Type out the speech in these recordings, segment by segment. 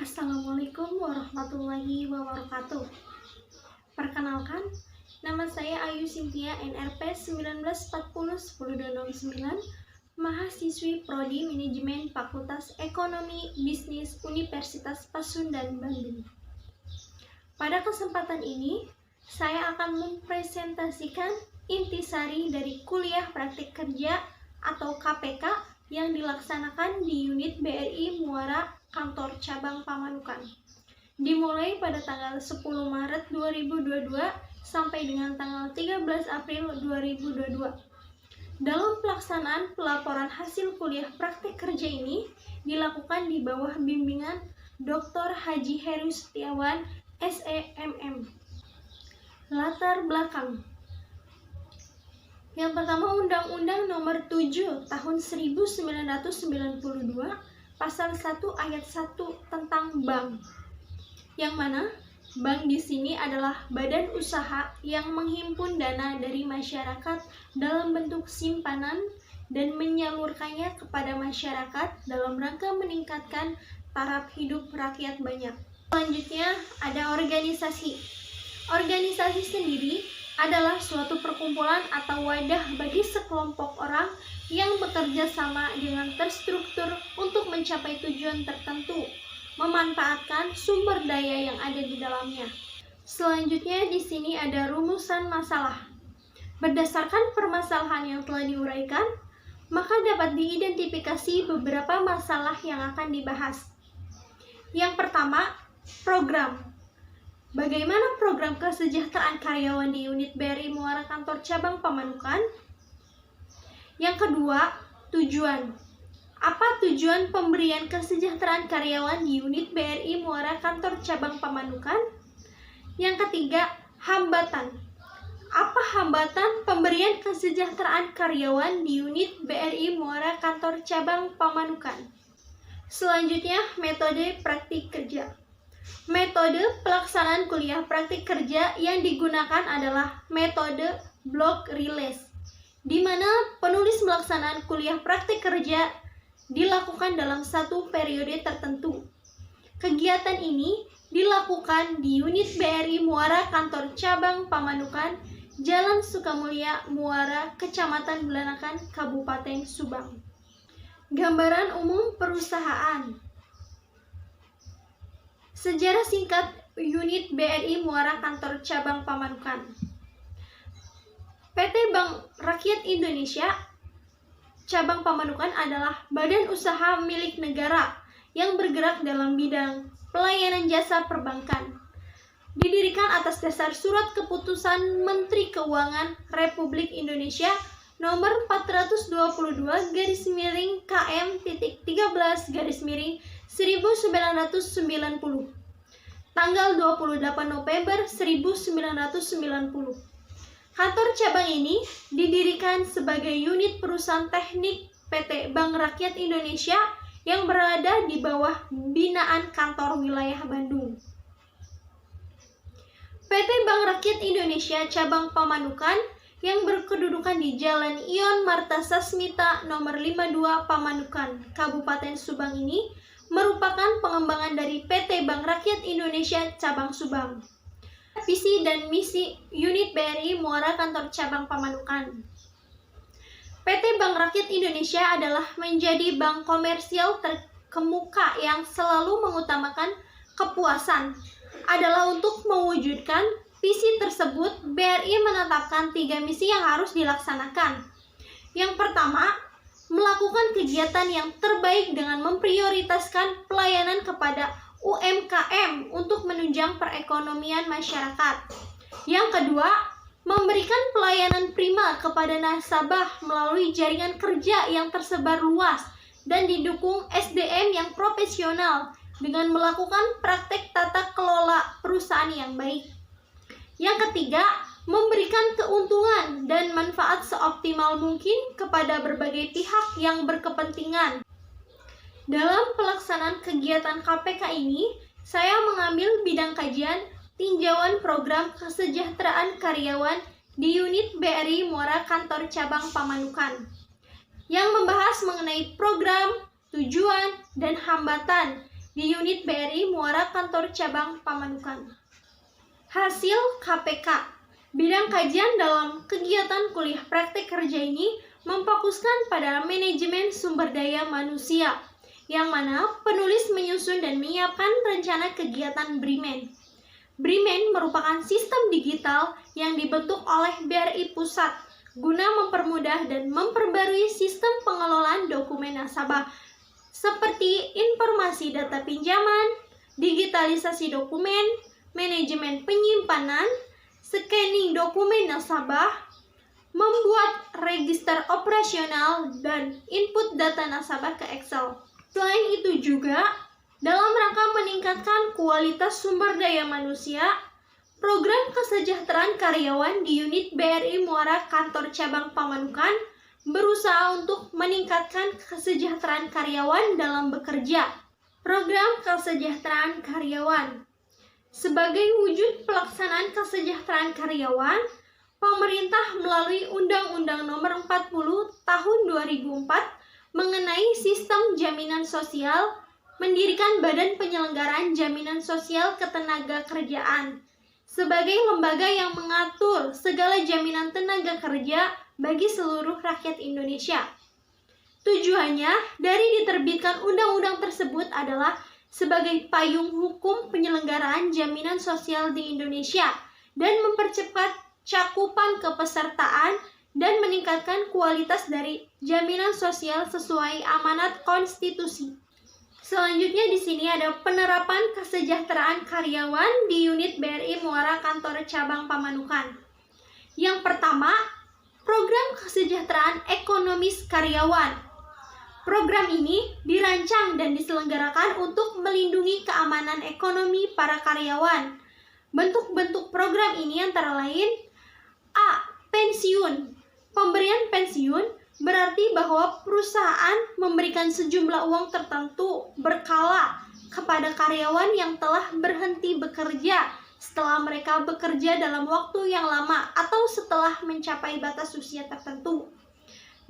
Assalamualaikum warahmatullahi wabarakatuh. Perkenalkan, nama saya Ayu Cynthia NRP 19401009, mahasiswi Prodi Manajemen Fakultas Ekonomi Bisnis Universitas Pasundan Bandung. Pada kesempatan ini, saya akan mempresentasikan intisari dari kuliah praktik kerja atau KPK yang dilaksanakan di unit BRI Muara Kantor Cabang Pamanukan, dimulai pada tanggal 10 Maret 2022 sampai dengan tanggal 13 April 2022. Dalam pelaksanaan pelaporan hasil kuliah praktik kerja ini dilakukan di bawah bimbingan Dr. Haji Heru Setiawan, SEMM. Latar belakang. Yang pertama, Undang-Undang Nomor 7 Tahun 1992 Pasal 1 Ayat 1 tentang bank. Yang mana bank di sini adalah badan usaha yang menghimpun dana dari masyarakat dalam bentuk simpanan dan menyalurkannya kepada masyarakat dalam rangka meningkatkan taraf hidup rakyat banyak. Selanjutnya ada organisasi. Organisasi sendiri adalah suatu perkumpulan atau wadah bagi sekelompok orang yang bekerja sama dengan terstruktur untuk mencapai tujuan tertentu, memanfaatkan sumber daya yang ada di dalamnya. Selanjutnya di sini ada rumusan masalah. Berdasarkan permasalahan yang telah diuraikan, maka dapat diidentifikasi beberapa masalah yang akan dibahas. Yang pertama, program. Bagaimana program kesejahteraan karyawan di unit BRI Muara Kantor Cabang Pamanukan? Yang kedua, tujuan. Apa tujuan pemberian kesejahteraan karyawan di unit BRI Muara Kantor Cabang Pamanukan? Yang ketiga, hambatan. Apa hambatan pemberian kesejahteraan karyawan di unit BRI Muara Kantor Cabang Pamanukan? Selanjutnya, metode praktik kerja. Metode pelaksanaan kuliah praktik kerja yang digunakan adalah metode block release, di mana penulis melaksanakan kuliah praktik kerja dilakukan dalam satu periode tertentu. Kegiatan ini dilakukan di unit BRI Muara Kantor Cabang Pamanukan, Jalan Sukamulya, Muara, Kecamatan Bulanakan, Kabupaten Subang. Gambaran umum perusahaan. Sejarah singkat unit BRI Muara Kantor Cabang Pamanukan. PT Bank Rakyat Indonesia Cabang Pamanukan adalah badan usaha milik negara yang bergerak dalam bidang pelayanan jasa perbankan. Didirikan atas dasar surat keputusan Menteri Keuangan Republik Indonesia nomor 422/13-13/1990, tanggal 28 November 1990. Kantor cabang ini didirikan sebagai unit perusahaan teknik PT Bank Rakyat Indonesia yang berada di bawah binaan kantor wilayah Bandung. PT Bank Rakyat Indonesia Cabang Pamanukan yang berkedudukan di Jalan Ion Marta Sasmita nomor 52 Pamanukan, Kabupaten Subang ini merupakan pengembangan dari PT Bank Rakyat Indonesia Cabang Subang. Visi dan misi unit BRI Muara Kantor Cabang Pamanukan. PT Bank Rakyat Indonesia adalah menjadi bank komersial terkemuka yang selalu mengutamakan kepuasan. Adalah untuk mewujudkan visi tersebut, BRI menetapkan 3 misi yang harus dilaksanakan. Yang pertama, melakukan kegiatan yang terbaik dengan memprioritaskan pelayanan kepada UMKM untuk menunjang perekonomian masyarakat. Yang kedua, memberikan pelayanan prima kepada nasabah melalui jaringan kerja yang tersebar luas dan didukung SDM yang profesional dengan melakukan praktek tata kelola perusahaan yang baik. Yang ketiga, memberikan keuntungan dan manfaat seoptimal mungkin kepada berbagai pihak yang berkepentingan. Dalam pelaksanaan kegiatan KPK ini, saya mengambil bidang kajian tinjauan program kesejahteraan karyawan di unit BRI Muara Kantor Cabang Pamanukan, yang membahas mengenai program, tujuan, dan hambatan di unit BRI Muara Kantor Cabang Pamanukan. Hasil KPK, bidang kajian dalam kegiatan kuliah praktek kerja ini memfokuskan pada manajemen sumber daya manusia, yang mana penulis menyusun dan menyiapkan rencana kegiatan BRIMEN. BRIMEN merupakan sistem digital yang dibentuk oleh BRI Pusat guna mempermudah dan memperbarui sistem pengelolaan dokumen nasabah seperti informasi data pinjaman, digitalisasi dokumen, manajemen penyimpanan, scanning dokumen nasabah, membuat register operasional, dan input data nasabah ke Excel. Selain itu juga, dalam rangka meningkatkan kualitas sumber daya manusia, program kesejahteraan karyawan di unit BRI Muara Kantor Cabang Pamanukan berusaha untuk meningkatkan kesejahteraan karyawan dalam bekerja. Program kesejahteraan karyawan sebagai wujud pelaksanaan kesejahteraan karyawan, pemerintah melalui Undang-Undang Nomor 40 Tahun 2004 mengenai Sistem Jaminan Sosial mendirikan Badan Penyelenggaraan Jaminan Sosial Ketenagakerjaan sebagai lembaga yang mengatur segala jaminan tenaga kerja bagi seluruh rakyat Indonesia. Tujuannya dari diterbitkan undang-undang tersebut adalah sebagai payung hukum penyelenggaraan jaminan sosial di Indonesia dan mempercepat cakupan kepesertaan dan meningkatkan kualitas dari jaminan sosial sesuai amanat konstitusi. Selanjutnya di sini ada penerapan kesejahteraan karyawan di unit BRI Muara Kantor Cabang Pamanukan. Yang pertama, program kesejahteraan ekonomis karyawan. Program ini dirancang dan diselenggarakan untuk melindungi keamanan ekonomi para karyawan. Bentuk-bentuk program ini antara lain: A. Pensiun. Pemberian pensiun berarti bahwa perusahaan memberikan sejumlah uang tertentu berkala kepada karyawan yang telah berhenti bekerja setelah mereka bekerja dalam waktu yang lama atau setelah mencapai batas usia tertentu.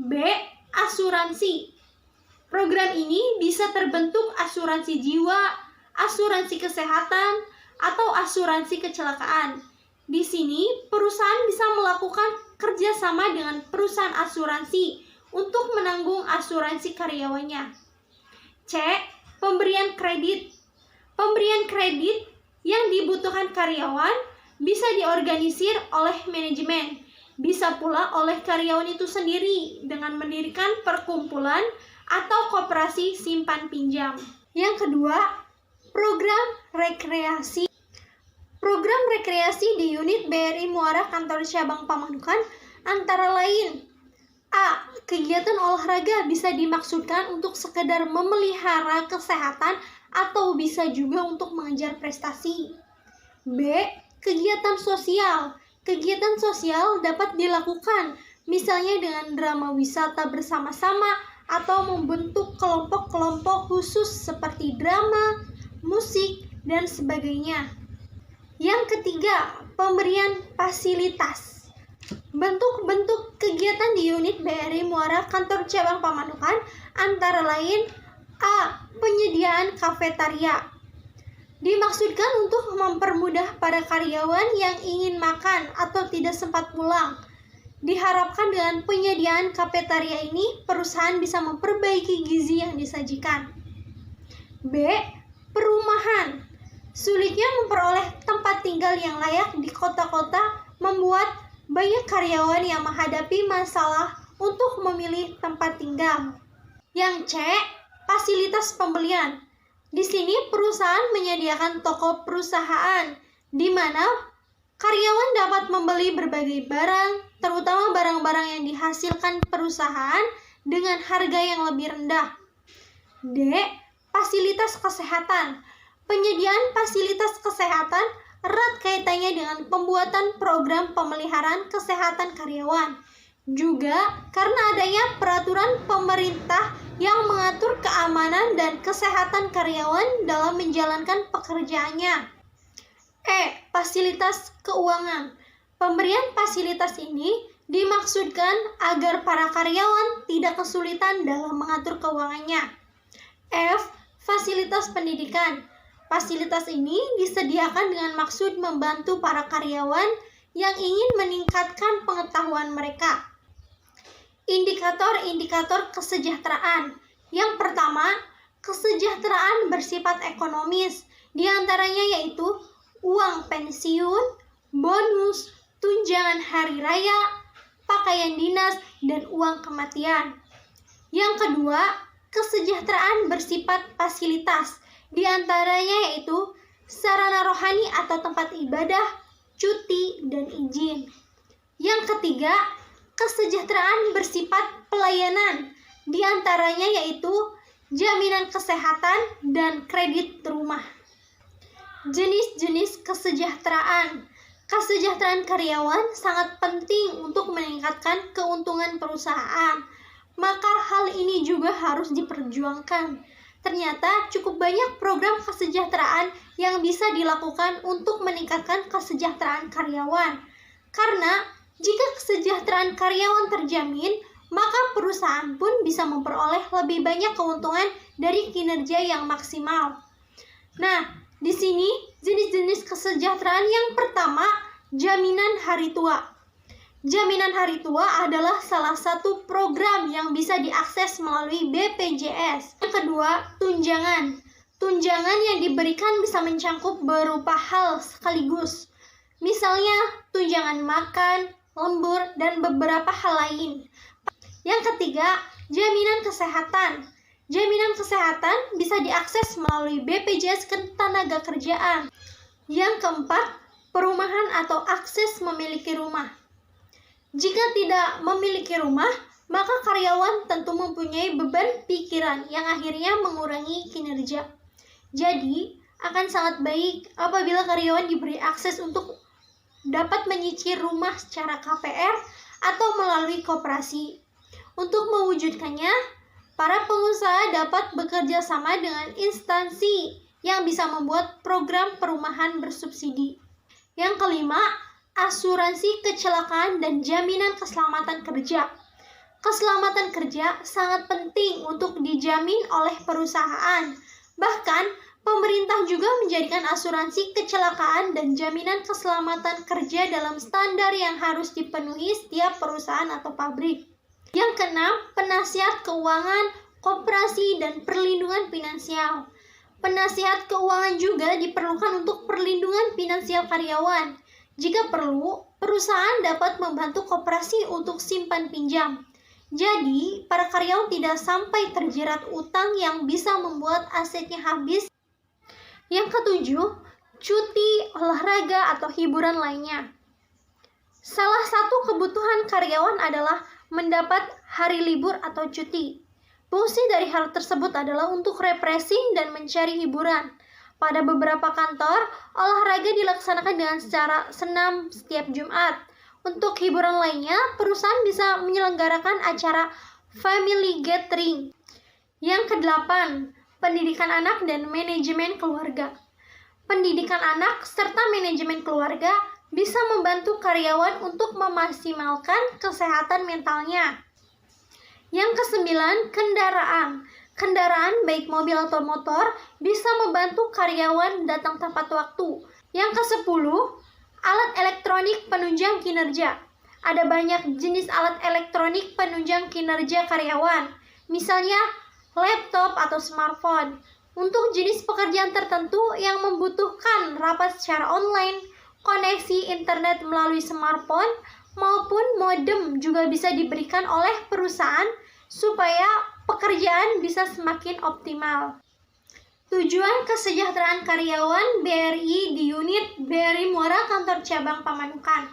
B. Asuransi. Program ini bisa terbentuk asuransi jiwa, asuransi kesehatan, atau asuransi kecelakaan. Di sini, perusahaan bisa melakukan kerjasama dengan perusahaan asuransi untuk menanggung asuransi karyawannya. C. Pemberian kredit. Pemberian kredit yang dibutuhkan karyawan bisa diorganisir oleh manajemen, bisa pula oleh karyawan itu sendiri dengan mendirikan perkumpulan atau koperasi simpan pinjam. Yang kedua, program rekreasi. Program rekreasi di unit BRI Muara Kantor Cabang Pamanukan antara lain: A. Kegiatan olahraga bisa dimaksudkan untuk sekedar memelihara kesehatan atau bisa juga untuk mengejar prestasi. B. Kegiatan sosial. Kegiatan sosial dapat dilakukan misalnya dengan drama wisata bersama-sama atau membentuk kelompok-kelompok khusus seperti drama, musik, dan sebagainya. Yang ketiga, pemberian fasilitas. Bentuk-bentuk kegiatan di unit BRI Muara Kantor Cabang Pamanukan antara lain: A. Penyediaan kafetaria. Dimaksudkan untuk mempermudah para karyawan yang ingin makan atau tidak sempat pulang. Diharapkan dengan penyediaan kafetaria ini, perusahaan bisa memperbaiki gizi yang disajikan. B. Perumahan. Sulitnya memperoleh tempat tinggal yang layak di kota-kota membuat banyak karyawan yang menghadapi masalah untuk memilih tempat tinggal. Yang C. Fasilitas pembelian. Di sini perusahaan menyediakan toko perusahaan, di mana karyawan dapat membeli berbagai barang, terutama barang-barang yang dihasilkan perusahaan dengan harga yang lebih rendah. D. Fasilitas kesehatan. Penyediaan fasilitas kesehatan erat kaitannya dengan pembuatan program pemeliharaan kesehatan karyawan. Juga karena adanya peraturan pemerintah yang mengatur keamanan dan kesehatan karyawan dalam menjalankan pekerjaannya. E. Fasilitas keuangan. Pemberian fasilitas ini dimaksudkan agar para karyawan tidak kesulitan dalam mengatur keuangannya. F. Fasilitas pendidikan. Fasilitas ini disediakan dengan maksud membantu para karyawan yang ingin meningkatkan pengetahuan mereka. Indikator-indikator kesejahteraan. Yang pertama, kesejahteraan bersifat ekonomis, di antaranya yaitu uang pensiun, bonus, tunjangan hari raya, pakaian dinas, dan uang kematian. Yang kedua, kesejahteraan bersifat fasilitas, di antaranya yaitu sarana rohani atau tempat ibadah, cuti, dan izin. Yang ketiga, kesejahteraan bersifat pelayanan, di antaranya yaitu jaminan kesehatan dan kredit rumah. Jenis-jenis kesejahteraan. Kesejahteraan karyawan sangat penting untuk meningkatkan keuntungan perusahaan, maka hal ini juga harus diperjuangkan. Ternyata cukup banyak program kesejahteraan yang bisa dilakukan untuk meningkatkan kesejahteraan karyawan. Karena jika kesejahteraan karyawan terjamin, maka perusahaan pun bisa memperoleh lebih banyak keuntungan dari kinerja yang maksimal. Nah, di sini jenis-jenis kesejahteraan yang pertama, jaminan hari tua. Jaminan hari tua adalah salah satu program yang bisa diakses melalui BPJS. Yang kedua, tunjangan. Tunjangan yang diberikan bisa mencakup berupa hal sekaligus. Misalnya, tunjangan makan, lembur, dan beberapa hal lain. Yang ketiga, jaminan kesehatan. Jaminan kesehatan bisa diakses melalui BPJS Ketenagakerjaan. Yang keempat, perumahan atau akses memiliki rumah. Jika tidak memiliki rumah, maka karyawan tentu mempunyai beban pikiran yang akhirnya mengurangi kinerja. Jadi, akan sangat baik apabila karyawan diberi akses untuk dapat menyicil rumah secara KPR atau melalui koperasi. Untuk mewujudkannya, para pengusaha dapat bekerja sama dengan instansi yang bisa membuat program perumahan bersubsidi. Yang kelima, asuransi kecelakaan dan jaminan keselamatan kerja. Keselamatan kerja sangat penting untuk dijamin oleh perusahaan. Bahkan, pemerintah juga menjadikan asuransi kecelakaan dan jaminan keselamatan kerja dalam standar yang harus dipenuhi setiap perusahaan atau pabrik. Yang keenam, penasihat keuangan, koperasi, dan perlindungan finansial. Penasihat keuangan juga diperlukan untuk perlindungan finansial karyawan. Jika perlu, perusahaan dapat membantu koperasi untuk simpan pinjam. Jadi, para karyawan tidak sampai terjerat utang yang bisa membuat asetnya habis. Yang ketujuh, cuti, olahraga, atau hiburan lainnya. Salah satu kebutuhan karyawan adalah mendapat hari libur atau cuti. Fungsi dari hal tersebut adalah untuk refreshing dan mencari hiburan. Pada beberapa kantor, olahraga dilaksanakan dengan secara senam setiap Jumat. Untuk hiburan lainnya, perusahaan bisa menyelenggarakan acara family gathering. Yang kedelapan, pendidikan anak dan manajemen keluarga. Pendidikan anak serta manajemen keluarga bisa membantu karyawan untuk memaksimalkan kesehatan mentalnya. Yang kesembilan, kendaraan. Kendaraan baik mobil atau motor bisa membantu karyawan datang tepat waktu. Yang kesepuluh, alat elektronik penunjang kinerja. Ada banyak jenis alat elektronik penunjang kinerja karyawan. Misalnya laptop atau smartphone. Untuk jenis pekerjaan tertentu yang membutuhkan rapat secara online, koneksi internet melalui smartphone maupun modem juga bisa diberikan oleh perusahaan supaya pekerjaan bisa semakin optimal. Tujuan kesejahteraan karyawan BRI di unit BRI Muara Kantor Cabang Pamanukan.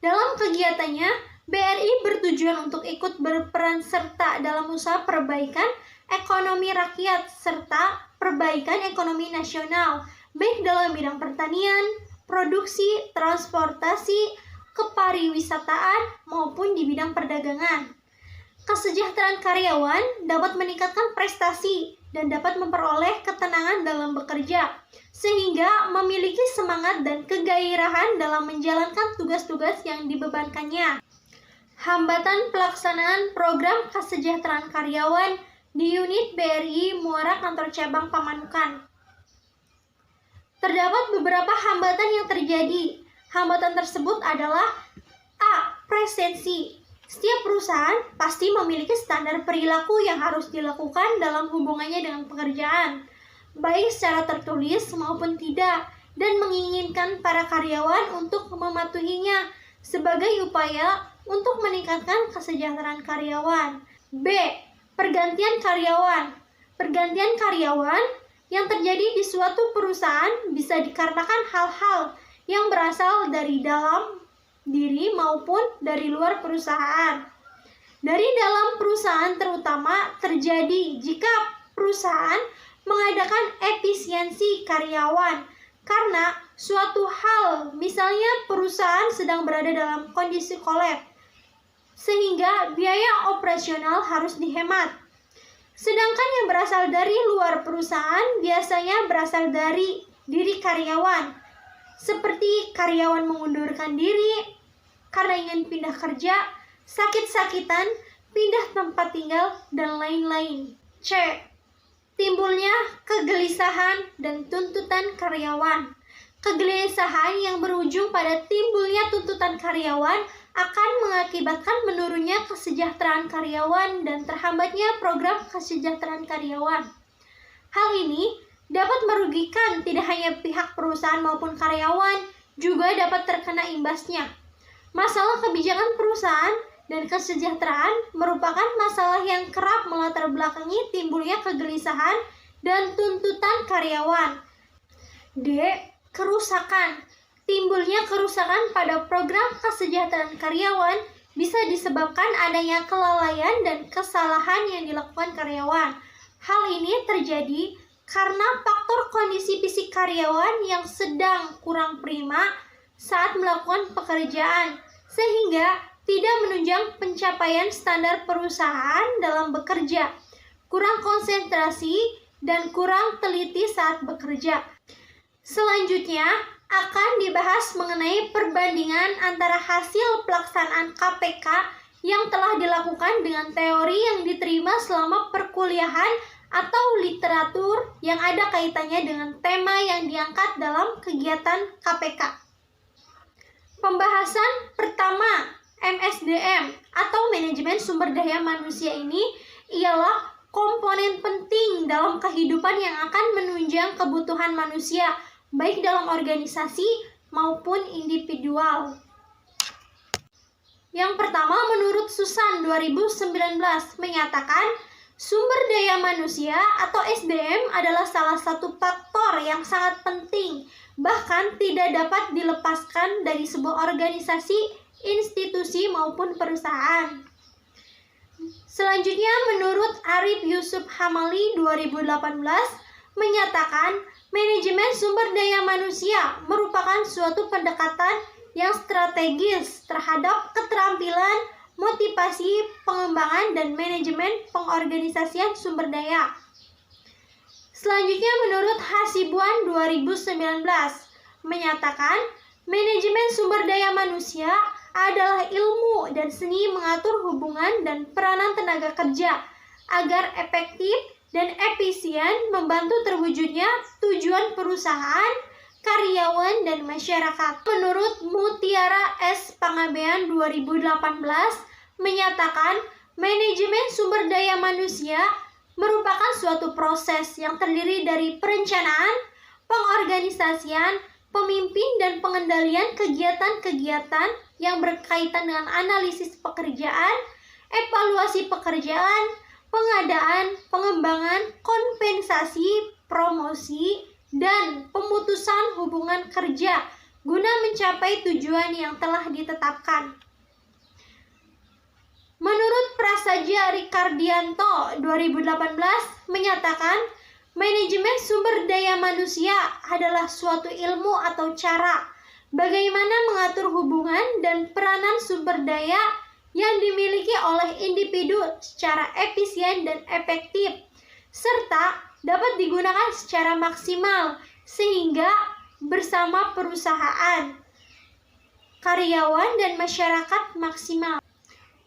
Dalam kegiatannya, BRI bertujuan untuk ikut berperan serta dalam usaha perbaikan ekonomi rakyat serta perbaikan ekonomi nasional, baik dalam bidang pertanian, produksi, transportasi, kepariwisataan, maupun di bidang perdagangan. Kesejahteraan karyawan dapat meningkatkan prestasi dan dapat memperoleh ketenangan dalam bekerja, sehingga memiliki semangat dan kegairahan dalam menjalankan tugas-tugas yang dibebankannya. Hambatan pelaksanaan program kesejahteraan karyawan di unit BRI Muara Kantor Cabang Pamanukan. Terdapat beberapa hambatan yang terjadi. Hambatan tersebut adalah A. Presensi. Setiap perusahaan pasti memiliki standar perilaku yang harus dilakukan dalam hubungannya dengan pekerjaan, baik secara tertulis maupun tidak, dan menginginkan para karyawan untuk mematuhinya sebagai upaya untuk meningkatkan kesejahteraan karyawan. B. Pergantian karyawan. Pergantian karyawan yang terjadi di suatu perusahaan bisa dikarenakan hal-hal yang berasal dari dalam diri maupun dari luar perusahaan. Dari dalam perusahaan terutama terjadi jika perusahaan mengadakan efisiensi karyawan karena suatu hal, misalnya perusahaan sedang berada dalam kondisi kolaps, sehingga biaya operasional harus dihemat. Sedangkan yang berasal dari luar perusahaan biasanya berasal dari diri karyawan, seperti karyawan mengundurkan diri karena ingin pindah kerja, sakit-sakitan, pindah tempat tinggal, dan lain-lain. C. Timbulnya kegelisahan dan tuntutan karyawan. Kegelisahan yang berujung pada timbulnya tuntutan karyawan akan mengakibatkan menurunnya kesejahteraan karyawan dan terhambatnya program kesejahteraan karyawan. Hal ini dapat merugikan tidak hanya pihak perusahaan maupun karyawan, juga dapat terkena imbasnya. Masalah kebijakan perusahaan dan kesejahteraan merupakan masalah yang kerap melatar belakangi timbulnya kegelisahan dan tuntutan karyawan. D. Kerusakan. Timbulnya kerusakan pada program kesejahteraan karyawan bisa disebabkan adanya kelalaian dan kesalahan yang dilakukan karyawan. Hal ini terjadi karena faktor kondisi fisik karyawan yang sedang kurang prima saat melakukan pekerjaan, sehingga tidak menunjang pencapaian standar perusahaan dalam bekerja, kurang konsentrasi, dan kurang teliti saat bekerja. Selanjutnya akan dibahas mengenai perbandingan antara hasil pelaksanaan KPK yang telah dilakukan dengan teori yang diterima selama perkuliahan atau literatur yang ada kaitannya dengan tema yang diangkat dalam kegiatan KPK. Pembahasan pertama, MSDM atau Manajemen Sumber Daya Manusia ini ialah komponen penting dalam kehidupan yang akan menunjang kebutuhan manusia, baik dalam organisasi maupun individual. Yang pertama, menurut Susan 2019 menyatakan sumber daya manusia atau SDM adalah salah satu faktor yang sangat penting, bahkan tidak dapat dilepaskan dari sebuah organisasi, institusi maupun perusahaan. Selanjutnya, menurut Arif Yusuf Hamali 2018 menyatakan manajemen sumber daya manusia merupakan suatu pendekatan yang strategis terhadap keterampilan, motivasi, pengembangan, dan manajemen pengorganisasian sumber daya. Selanjutnya, menurut Hasibuan 2019 menyatakan manajemen sumber daya manusia adalah ilmu dan seni mengatur hubungan dan peranan tenaga kerja agar efektif dan efisien membantu terwujudnya tujuan perusahaan, karyawan, dan masyarakat. Menurut Mutiara S. Pangabean 2018 menyatakan manajemen sumber daya manusia merupakan suatu proses yang terdiri dari perencanaan, pengorganisasian, pemimpin, dan pengendalian kegiatan-kegiatan yang berkaitan dengan analisis pekerjaan, evaluasi pekerjaan, pengadaan, pengembangan, kompensasi, promosi, dan pemutusan hubungan kerja guna mencapai tujuan yang telah ditetapkan. Menurut Prasaja Ricardianto 2018 menyatakan manajemen sumber daya manusia adalah suatu ilmu atau cara bagaimana mengatur hubungan dan peranan sumber daya yang dimiliki oleh individu secara efisien dan efektif, serta dapat digunakan secara maksimal sehingga bersama perusahaan, karyawan, dan masyarakat maksimal.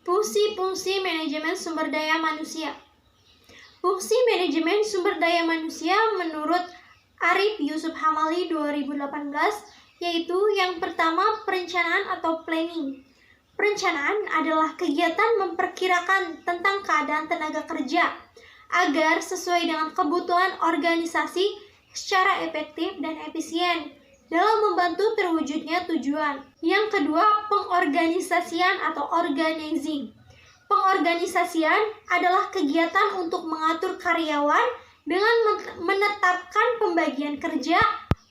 Fungsi-fungsi manajemen sumber daya manusia. Fungsi manajemen sumber daya manusia menurut Arif Yusuf Hamali 2018 yaitu yang pertama perencanaan atau planning. Perencanaan adalah kegiatan memperkirakan tentang keadaan tenaga kerja agar sesuai dengan kebutuhan organisasi secara efektif dan efisien dalam membantu terwujudnya tujuan. Yang kedua, pengorganisasian atau organizing. Pengorganisasian adalah kegiatan untuk mengatur karyawan dengan menetapkan pembagian kerja,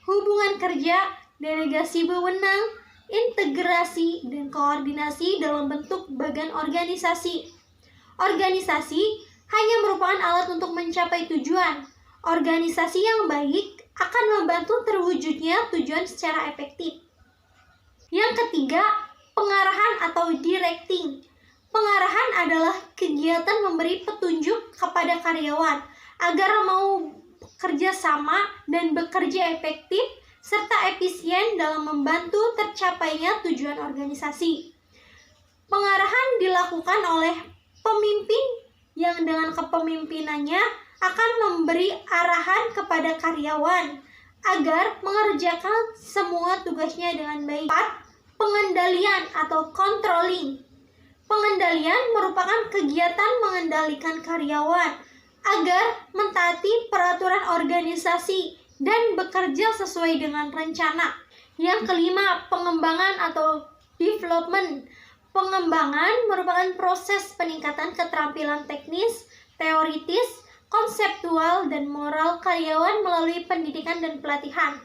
hubungan kerja, delegasi wewenang, integrasi, dan koordinasi dalam bentuk bagian organisasi. Organisasi hanya merupakan alat untuk mencapai tujuan. Organisasi yang baik akan membantu terwujudnya tujuan secara efektif. Yang ketiga, pengarahan atau directing. Pengarahan adalah kegiatan memberi petunjuk kepada karyawan agar mau bekerja sama dan bekerja efektif serta efisien dalam membantu tercapainya tujuan organisasi. Pengarahan dilakukan oleh pemimpin yang dengan kepemimpinannya akan memberi arahan kepada karyawan agar mengerjakan semua tugasnya dengan baik. 4. Pengendalian atau controlling. Pengendalian merupakan kegiatan mengendalikan karyawan agar mentaati peraturan organisasi dan bekerja sesuai dengan rencana. Yang kelima, pengembangan atau development. Pengembangan merupakan proses peningkatan keterampilan teknis, teoritis, konseptual, dan moral karyawan melalui pendidikan dan pelatihan.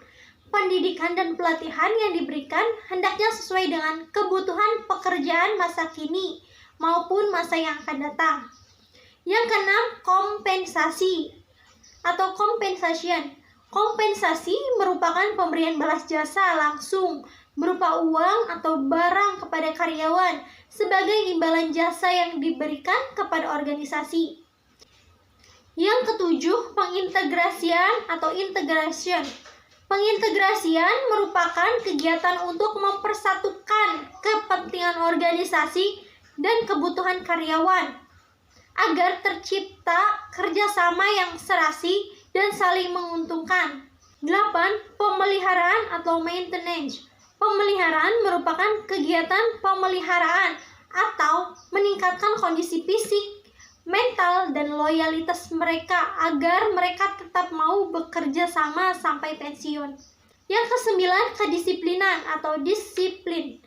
Pendidikan dan pelatihan yang diberikan hendaknya sesuai dengan kebutuhan pekerjaan masa kini maupun masa yang akan datang. Yang keenam, kompensasi atau compensation. Kompensasi merupakan pemberian balas jasa langsung berupa uang atau barang kepada karyawan sebagai imbalan jasa yang diberikan kepada organisasi. Yang ketujuh, pengintegrasian atau integration. Pengintegrasian merupakan kegiatan untuk mempersatukan kepentingan organisasi dan kebutuhan karyawan agar tercipta kerjasama yang serasi dan saling menguntungkan. 8. Pemeliharaan atau maintenance. Pemeliharaan merupakan kegiatan pemeliharaan atau meningkatkan kondisi fisik, mental, dan loyalitas mereka agar mereka tetap mau bekerja sama sampai pensiun. Yang kesembilan, kedisiplinan atau disiplin.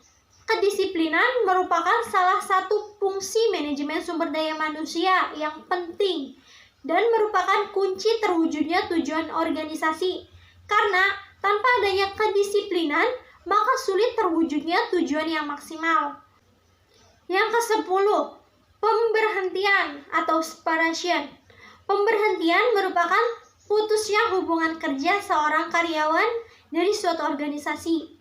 Kedisiplinan merupakan salah satu fungsi manajemen sumber daya manusia yang penting dan merupakan kunci terwujudnya tujuan organisasi. Karena tanpa adanya kedisiplinan, maka sulit terwujudnya tujuan yang maksimal. Yang ke-10, pemberhentian atau separation. Pemberhentian merupakan putusnya hubungan kerja seorang karyawan dari suatu organisasi.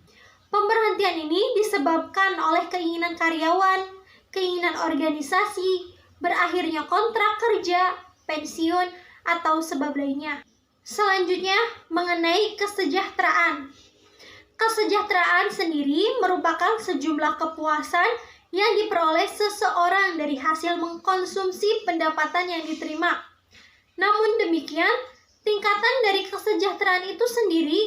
Pemberhentian ini disebabkan oleh keinginan karyawan, keinginan organisasi, berakhirnya kontrak kerja, pensiun, atau sebab lainnya. Selanjutnya, mengenai kesejahteraan. Kesejahteraan sendiri merupakan sejumlah kepuasan yang diperoleh seseorang dari hasil mengkonsumsi pendapatan yang diterima. Namun demikian, tingkatan dari kesejahteraan itu sendiri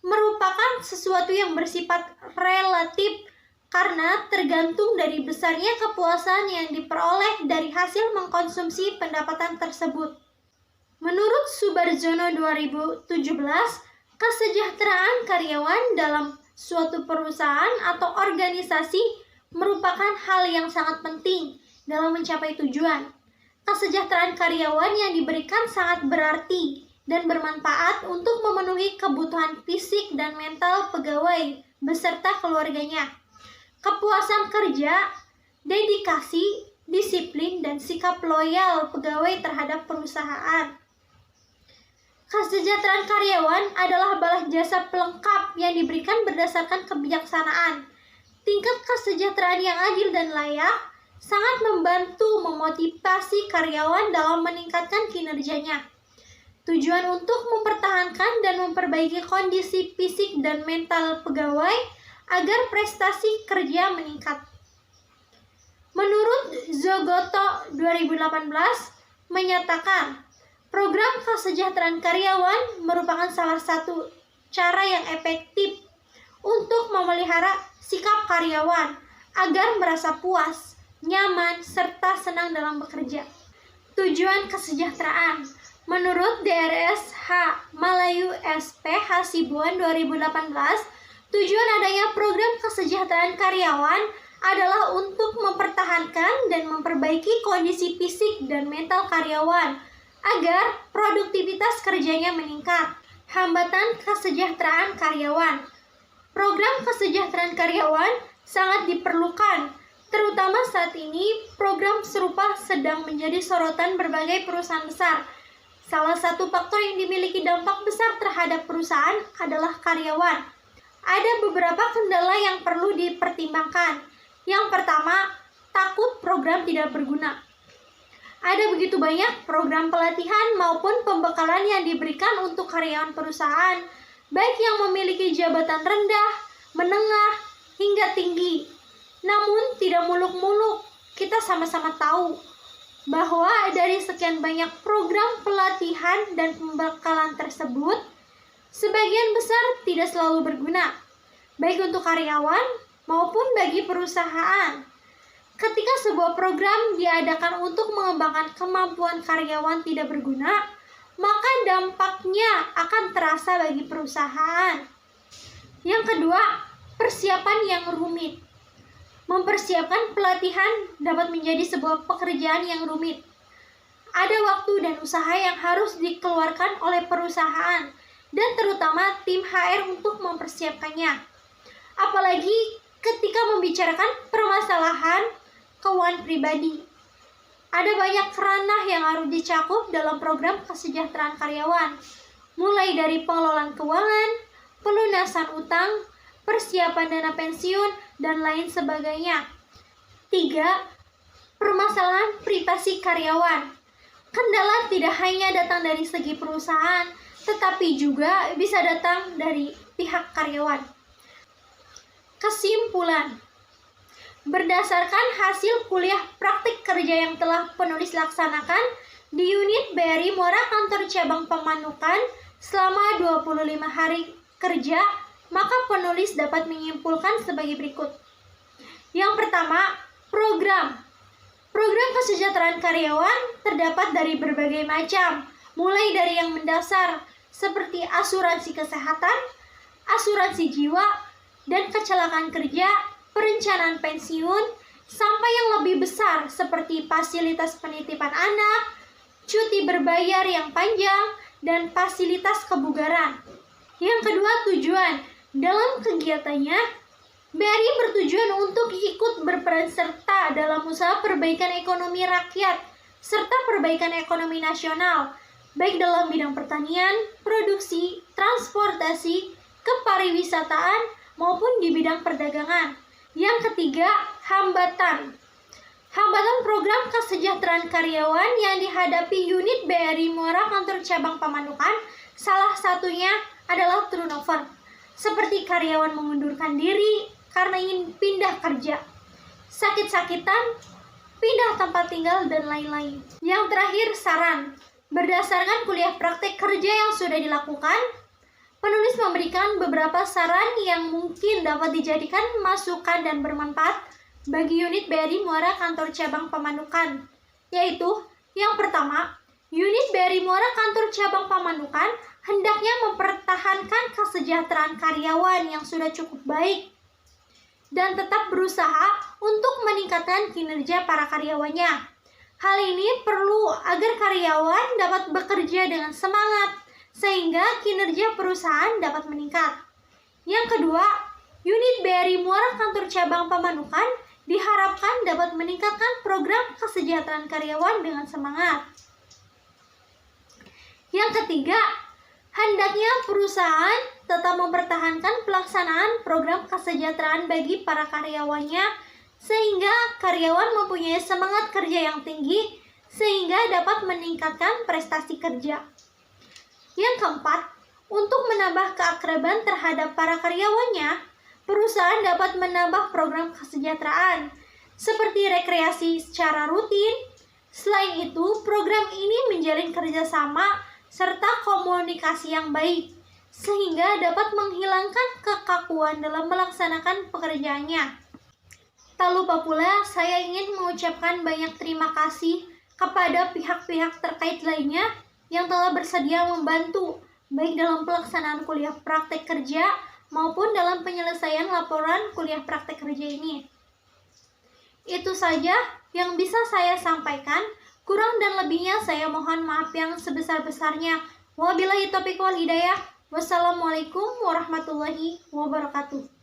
merupakan sesuatu yang bersifat relatif karena tergantung dari besarnya kepuasan yang diperoleh dari hasil mengkonsumsi pendapatan tersebut. Menurut Subarjono 2017, kesejahteraan karyawan dalam suatu perusahaan atau organisasi merupakan hal yang sangat penting dalam mencapai tujuan. Kesejahteraan karyawan yang diberikan sangat berarti dan bermanfaat untuk memenuhi kebutuhan fisik dan mental pegawai beserta keluarganya. Kepuasan kerja, dedikasi, disiplin, dan sikap loyal pegawai terhadap perusahaan. Kesejahteraan karyawan adalah balas jasa pelengkap yang diberikan berdasarkan kebijaksanaan. Tingkat kesejahteraan yang adil dan layak sangat membantu memotivasi karyawan dalam meningkatkan kinerjanya. Tujuan untuk mempertahankan dan memperbaiki kondisi fisik dan mental pegawai agar prestasi kerja meningkat. Menurut Zogoto 2018 menyatakan, Program kesejahteraan karyawan merupakan salah satu cara yang efektif untuk memelihara sikap karyawan agar merasa puas, nyaman, serta senang dalam bekerja. Tujuan kesejahteraan menurut DRSH Malayu SP Hasibuan 2018, tujuan adanya program kesejahteraan karyawan adalah untuk mempertahankan dan memperbaiki kondisi fisik dan mental karyawan agar produktivitas kerjanya meningkat. Hambatan kesejahteraan karyawan. Program kesejahteraan karyawan sangat diperlukan, terutama saat ini program serupa sedang menjadi sorotan berbagai perusahaan besar. Salah satu faktor yang dimiliki dampak besar terhadap perusahaan adalah karyawan. Ada beberapa kendala yang perlu dipertimbangkan. Yang pertama, takut program tidak berguna. Ada begitu banyak program pelatihan maupun pembekalan yang diberikan untuk karyawan perusahaan, baik yang memiliki jabatan rendah, menengah, hingga tinggi. Namun tidak muluk-muluk, kita sama-sama tahu bahwa dari sekian banyak program pelatihan dan pembekalan tersebut, sebagian besar tidak selalu berguna, baik untuk karyawan maupun bagi perusahaan. Ketika sebuah program diadakan untuk mengembangkan kemampuan karyawan tidak berguna, maka dampaknya akan terasa bagi perusahaan. Yang kedua, persiapan yang rumit. Mempersiapkan pelatihan dapat menjadi sebuah pekerjaan yang rumit. Ada waktu dan usaha yang harus dikeluarkan oleh perusahaan dan terutama tim HR untuk mempersiapkannya. Apalagi ketika membicarakan permasalahan keuangan pribadi. Ada banyak ranah yang harus dicakup dalam program kesejahteraan karyawan, mulai dari pengelolaan keuangan, pelunasan utang, persiapan dana pensiun, dan lain sebagainya. 3. Permasalahan privasi karyawan. Kendala tidak hanya datang dari segi perusahaan, tetapi juga bisa datang dari pihak karyawan. Kesimpulan. Berdasarkan hasil kuliah praktik kerja yang telah penulis laksanakan di unit BRI Muara Kantor Cabang Pemanukan selama 25 hari kerja, maka penulis dapat menyimpulkan sebagai berikut. Yang pertama, program kesejahteraan karyawan terdapat dari berbagai macam, mulai dari yang mendasar seperti asuransi kesehatan, asuransi jiwa, dan kecelakaan kerja, perencanaan pensiun, sampai yang lebih besar seperti fasilitas penitipan anak, cuti berbayar yang panjang, dan fasilitas kebugaran. Yang kedua, tujuan. Dalam kegiatannya, BRI bertujuan untuk ikut berperan serta dalam usaha perbaikan ekonomi rakyat serta perbaikan ekonomi nasional, baik dalam bidang pertanian, produksi, transportasi, kepariwisataan, maupun di bidang perdagangan. Yang ketiga, hambatan. Hambatan program kesejahteraan karyawan yang dihadapi unit BRI Muara Kantor Cabang Pemanukan salah satunya adalah turnover, seperti karyawan mengundurkan diri karena ingin pindah kerja, sakit-sakitan, pindah tempat tinggal, dan lain-lain. Yang terakhir, saran. Berdasarkan kuliah praktek kerja yang sudah dilakukan, penulis memberikan beberapa saran yang mungkin dapat dijadikan masukan dan bermanfaat bagi unit BRI Muara Kantor Cabang Pemanukan, yaitu yang pertama, unit BRI Muara Kantor Cabang Pemanukan hendaknya mempertahankan kesejahteraan karyawan yang sudah cukup baik dan tetap berusaha untuk meningkatkan kinerja para karyawannya. Hal ini perlu agar karyawan dapat bekerja dengan semangat sehingga kinerja perusahaan dapat meningkat. Yang kedua, unit BRI Muara Kantor Cabang Pemanukan diharapkan dapat meningkatkan program kesejahteraan karyawan dengan semangat. Yang ketiga, hendaknya perusahaan tetap mempertahankan pelaksanaan program kesejahteraan bagi para karyawannya sehingga karyawan mempunyai semangat kerja yang tinggi sehingga dapat meningkatkan prestasi kerja. Yang keempat, untuk menambah keakraban terhadap para karyawannya, perusahaan dapat menambah program kesejahteraan seperti rekreasi secara rutin, Selain itu, program ini menjalin kerjasama serta komunikasi yang baik, sehingga dapat menghilangkan kekakuan dalam melaksanakan pekerjaannya. Tak lupa pula, saya ingin mengucapkan banyak terima kasih kepada pihak-pihak terkait lainnya yang telah bersedia membantu, baik dalam pelaksanaan kuliah praktek kerja maupun dalam penyelesaian laporan kuliah praktek kerja ini. Itu saja yang bisa saya sampaikan. Kurang dan lebihnya saya mohon maaf yang sebesar-besarnya. Wabillahi taufiq wal hidayah. Wassalamualaikum warahmatullahi wabarakatuh.